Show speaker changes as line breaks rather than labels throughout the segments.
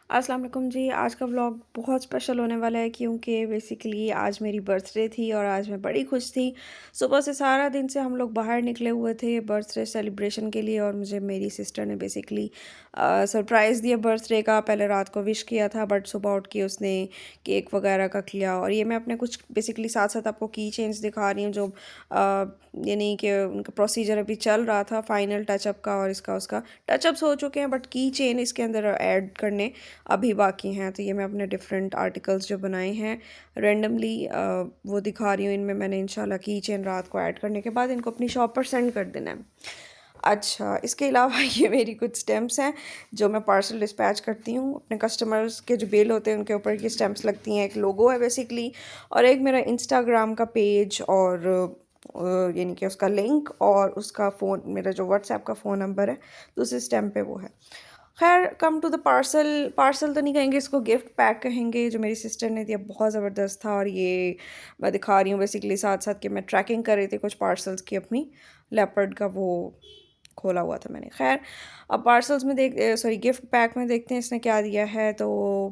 अस्सलाम वालेकुम जी। आज का व्लॉग बहुत स्पेशल होने वाला है क्योंकि बेसिकली आज मेरी बर्थडे थी और आज मैं बड़ी खुश थी। सुबह से सारा दिन से हम लोग बाहर निकले हुए थे बर्थडे सेलिब्रेशन के लिए और मुझे मेरी सिस्टर ने बेसिकली सरप्राइज़ दिया बर्थडे का। पहले रात को विश किया था बट सुबह उठ के उसने केक वगैरह का किया। और ये मैं अपने कुछ बेसिकली साथ साथ आपको की चेंज दिखा रही हूँ जो यानी कि उनका प्रोसीजर अभी चल रहा था फाइनल टचअप का, और इसका उसका टचअप्स हो चुके हैं बट की चेन इसके अंदर ऐड करने अभी बाकी हैं। तो ये मैं अपने डिफरेंट आर्टिकल्स जो बनाए हैं रेंडमली वो दिखा रही हूँ। इनमें मैंने इंशाल्लाह की चेन रात को ऐड करने के बाद इनको अपनी शॉप पर सेंड कर देना है। अच्छा, इसके अलावा ये मेरी कुछ स्टैम्प्स हैं जो मैं पार्सल डिस्पैच करती हूँ। अपने कस्टमर्स के जो बिल होते हैं उनके ऊपर ये स्टैम्प्स लगती हैं। एक लोगो है बेसिकली, और एक मेरा इंस्टाग्राम का पेज और यानी कि उसका लिंक और उसका फ़ोन, मेरा जो व्हाट्सएप का फ़ोन नंबर है दूसरे स्टैम्प पे वो है। खैर, come to the parcel. Parcel तो नहीं कहेंगे इसको, गिफ्ट पैक कहेंगे, जो मेरी सिस्टर ने दिया बहुत ज़बरदस्त था। और ये मैं दिखा रही हूँ बेसिकली साथ साथ कि मैं ट्रैकिंग कर रही थी कुछ पार्सल्स की अपनी। लेपर्ड का वो खोला हुआ था मैंने। खैर, अब पार्सल्स में सॉरी गिफ्ट पैक में देखते हैं इसने क्या दिया है। तो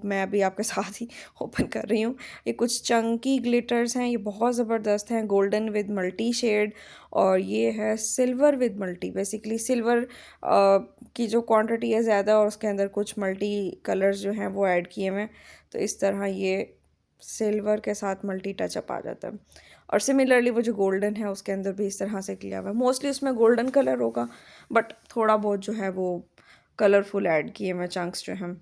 मैं अभी आपके साथ ही ओपन कर रही हूँ। ये कुछ चंकी ग्लिटर्स हैं, ये बहुत ज़बरदस्त हैं, गोल्डन विद मल्टी शेड। और ये है silver with multi. Basically silver की जो क्वांटिटी है ज़्यादा और उसके अंदर कुछ मल्टी कलर्स जो हैं वो ऐड किए हुए हैं। तो इस तरह ये सिल्वर के साथ मल्टी टचअप आ जाता है। और सिमिलरली वो जो गोल्डन है उसके अंदर भी इस तरह से किया हुआ है। मोस्टली उसमें गोल्डन कलर होगा बट थोड़ा बहुत जो है वो कलरफुल ऐड किए हुए चंक्स जो हैं।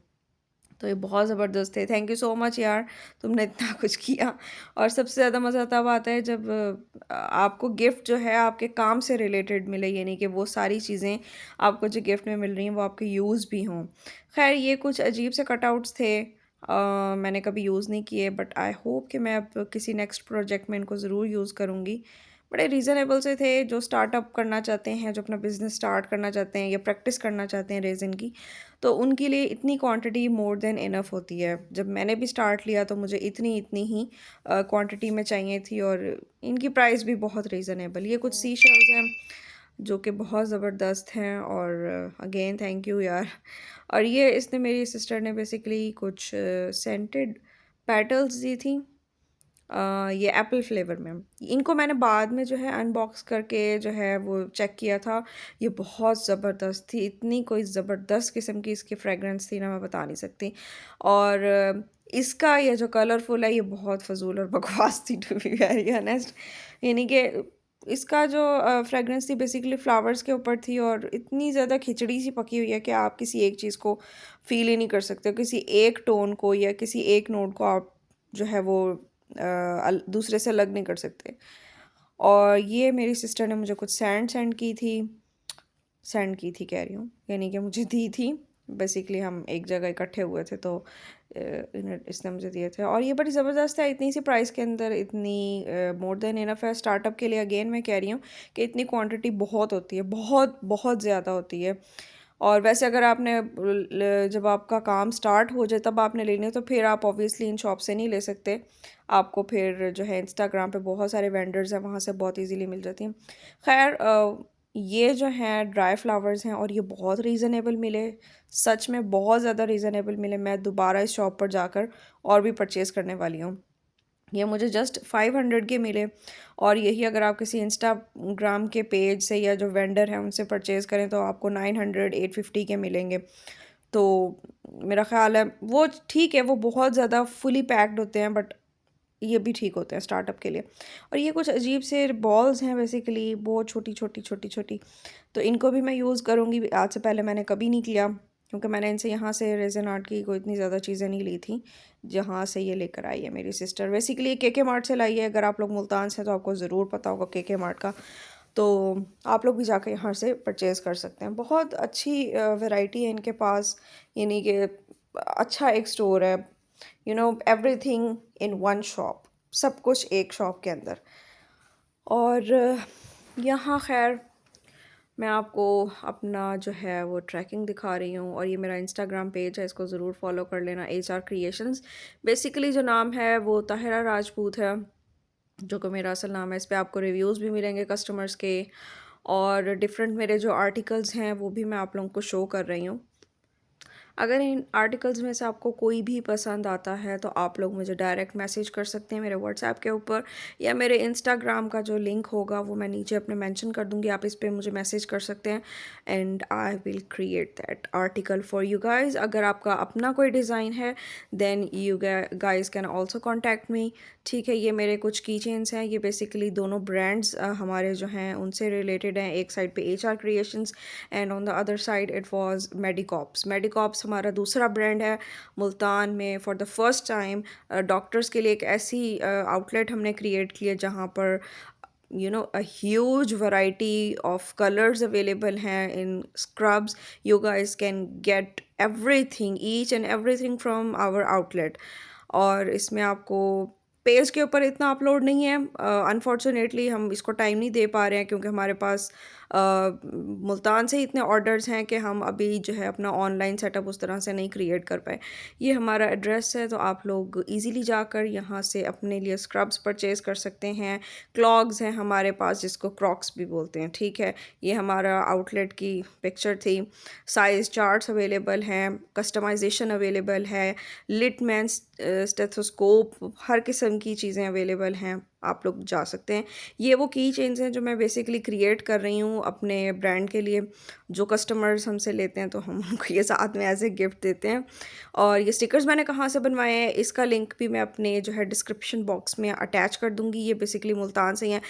तो ये बहुत ज़बरदस्त थे। थैंक यू सो मच यार, तुमने इतना कुछ किया। और सबसे ज़्यादा मज़ा तब आता है जब आपको गिफ्ट जो है आपके काम से रिलेटेड मिले, यानी कि वो सारी चीज़ें आपको जो गिफ्ट में मिल रही हैं वो आपके यूज़ भी हों। खैर, ये कुछ अजीब से कटआउट्स थे, मैंने कभी यूज़ नहीं किए बट आई होप कि मैं अब किसी नेक्स्ट प्रोजेक्ट में इनको ज़रूर यूज़ करूँगी। बड़े रीज़नेबल से थे। जो स्टार्टअप करना चाहते हैं, जो अपना बिज़नेस स्टार्ट करना चाहते हैं या प्रैक्टिस करना चाहते हैं रेज़िन की, तो उनके लिए इतनी क्वांटिटी मोर देन इनफ होती है। जब मैंने भी स्टार्ट लिया तो मुझे इतनी इतनी ही क्वांटिटी में चाहिए थी और इनकी प्राइस भी बहुत रीज़नेबल। ये कुछ सी शेल्स हैं जो कि बहुत ज़बरदस्त हैं और अगेन थैंक यू यार। और ये इसने, मेरी सिस्टर ने बेसिकली कुछ सेंटेड पेटल्स दी थी, ये एप्पल फ्लेवर में। इनको मैंने बाद में जो है अनबॉक्स करके जो है वो चेक किया था। ये बहुत ज़बरदस्त थी, इतनी कोई ज़बरदस्त किस्म की इसकी फ्रेगरेंस थी ना, मैं बता नहीं सकती। और इसका ये जो कलरफुल है ये बहुत फ़जूल और बकवास थी टू बी वेरी ऑनेस्ट। यानी कि इसका जो फ्रेगरेंस थी बेसिकली फ्लावर्स के ऊपर थी और इतनी ज़्यादा खिचड़ी सी पकी हुई है कि आप किसी एक चीज़ को फ़ील ही नहीं कर सकते, किसी एक टोन को या किसी एक नोट को आप जो है वो दूसरे से अलग नहीं कर सकते। और ये मेरी सिस्टर ने मुझे कुछ सेंड की थी कह रही हूँ, यानी कि मुझे दी थी। बेसिकली हम एक जगह इकट्ठे हुए थे तो इसने मुझे दिए थे। और ये बड़ी ज़बरदस्त है, इतनी सी प्राइस के अंदर इतनी मोर देन इनफ है स्टार्टअप के लिए। अगेन मैं कह रही हूँ कि इतनी क्वांटिटी बहुत होती है, बहुत बहुत ज़्यादा होती है। और वैसे अगर आपने जब आपका काम स्टार्ट हो जाए तब आपने लेने हो तो फिर आप ऑब्वियसली इन शॉप से नहीं ले सकते। आपको फिर जो है इंस्टाग्राम पे बहुत सारे वेंडर्स हैं, वहाँ से बहुत इजीली मिल जाती हैं। खैर, ये जो हैं ड्राई फ्लावर्स हैं और ये बहुत रीज़नेबल मिले, सच में बहुत ज़्यादा रीज़नेबल मिले। मैं दोबारा इस शॉप पर जाकर और भी परचेज़ करने वाली हूँ। ये मुझे जस्ट 500 के मिले। और यही अगर आप किसी इंस्टाग्राम के पेज से या जो वेंडर हैं उनसे परचेज़ करें तो आपको 900 850 के मिलेंगे। तो मेरा ख़्याल है वो ठीक है, वो बहुत ज़्यादा फुली पैक्ड होते हैं बट ये भी ठीक होते हैं स्टार्टअप के लिए। और ये कुछ अजीब से बॉल्स हैं बेसिकली, बहुत छोटी छोटी छोटी छोटी। तो इनको भी मैं यूज़ करूँगी। आज से पहले मैंने कभी नहीं किया क्योंकि मैंने इनसे यहाँ से रेज़न आर्ट की कोई इतनी ज़्यादा चीज़ें नहीं ली थी जहाँ से ये लेकर आई है मेरी सिस्टर। बेसिकली के मार्ट से लाई है। अगर आप लोग मुल्तान से हैं तो आपको ज़रूर पता होगा के मार्ट का। तो आप लोग भी जाकर यहाँ से परचेज़ कर सकते हैं। बहुत अच्छी वैरायटी है इनके पास, यानी कि अच्छा एक स्टोर है। एवरीथिंग इन वन शॉप, सब कुछ एक शॉप के अंदर। और यहाँ खैर मैं आपको अपना जो है वो ट्रैकिंग दिखा रही हूँ। और ये मेरा इंस्टाग्राम पेज है, इसको ज़रूर फॉलो कर लेना, HR क्रिएशंस। बेसिकली जो नाम है वो ताहिरा राजपूत है, जो कि मेरा असल नाम है। इस पे आपको रिव्यूज़ भी मिलेंगे कस्टमर्स के, और डिफरेंट मेरे जो आर्टिकल्स हैं वो भी मैं आप लोगों को शो कर रही हूँ। अगर इन आर्टिकल्स में से आपको कोई भी पसंद आता है तो आप लोग मुझे डायरेक्ट मैसेज कर सकते हैं मेरे व्हाट्सएप के ऊपर, या मेरे इंस्टाग्राम का जो लिंक होगा वो मैं नीचे अपने मेंशन कर दूँगी, आप इस पे मुझे मैसेज कर सकते हैं and I will create that article for you guys. अगर आपका अपना कोई डिज़ाइन है then you guys can also contact me. ठीक है, ये मेरे कुछ की चेन्स हैं, ये बेसिकली दोनों ब्रांड्स हमारे जो हैं उनसे रिलेटेड हैं। एक साइड पे HR creations and on the other side it was Medicops. Medicops हमारा दूसरा ब्रांड है। मुल्तान में for the first time doctors के लिए एक ऐसी आउटलेट हमने क्रिएट की है जहाँ पर a huge variety of colors available हैं in scrubs. You guys can get everything, each and everything from our outlet. और इसमें आपको पेज के ऊपर इतना अपलोड नहीं है, अनफॉर्चुनेटली हम इसको टाइम नहीं दे पा रहे हैं क्योंकि हमारे पास मुल्तान से ही इतने ऑर्डर्स हैं कि हम अभी जो है अपना ऑनलाइन सेटअप उस तरह से नहीं क्रिएट कर पाए। ये हमारा एड्रेस है, तो आप लोग इजीली जाकर यहाँ से अपने लिए स्क्रब्स परचेज कर सकते हैं। क्लॉग्स हैं हमारे पास जिसको क्रॉक्स भी बोलते हैं। ठीक है, ये हमारा आउटलेट की पिक्चर थी। साइज़ चार्ट्स अवेलेबल हैं, कस्टमाइजेशन अवेलेबल है, लिटमैन स्टेथोस्कोप, हर किस्म की चीज़ें अवेलेबल हैं, आप लोग जा सकते हैं। ये वो की चेन्स हैं जो मैं बेसिकली क्रिएट कर रही हूँ अपने ब्रांड के लिए। जो कस्टमर्स हमसे लेते हैं तो हम उनको ये साथ में एज ए गिफ्ट देते हैं। और ये स्टिकर्स मैंने कहाँ से बनवाए हैं इसका लिंक भी मैं अपने जो है डिस्क्रिप्शन बॉक्स में अटैच कर दूँगी। ये बेसिकली मुल्तान से ही हैं।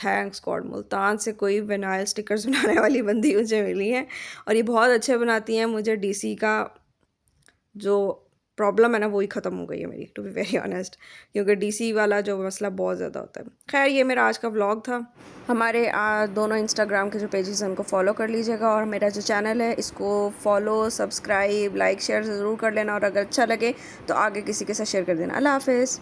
थैंक्स गॉड, मुल्तान से कोई विनाइल स्टिकर्स बनाने वाली बंदी मुझे मिली है और ये बहुत अच्छे बनाती हैं। मुझे डीसी का जो प्रॉब्लम है ना वही ख़त्म हो गई है मेरी, टू बी वेरी ऑनेस्ट, क्योंकि डीसी वाला जो मसला बहुत ज़्यादा होता है। खैर, ये मेरा आज का व्लॉग था। हमारे दोनों इंस्टाग्राम के जो पेजेस हैं उनको फॉलो कर लीजिएगा और मेरा जो चैनल है इसको फॉलो, सब्सक्राइब, लाइक, शेयर ज़रूर कर लेना और अगर अच्छा लगे तो आगे किसी के साथ शेयर कर देना। अल्लाह हाफ़िज़।